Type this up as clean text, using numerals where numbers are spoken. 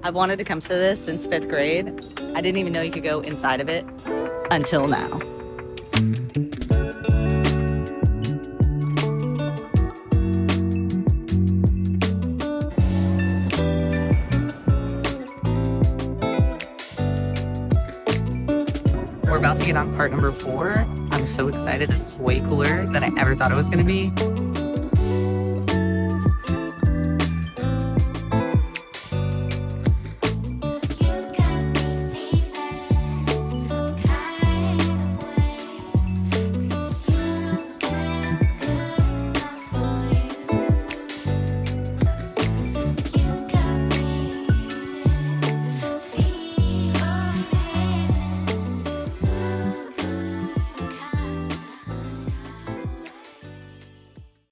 I've wanted to come to this since 5th grade. I didn't even know you could go inside of it until now. We're about to get on part number 4. I'm so excited. This is way cooler than I ever thought it was going to be.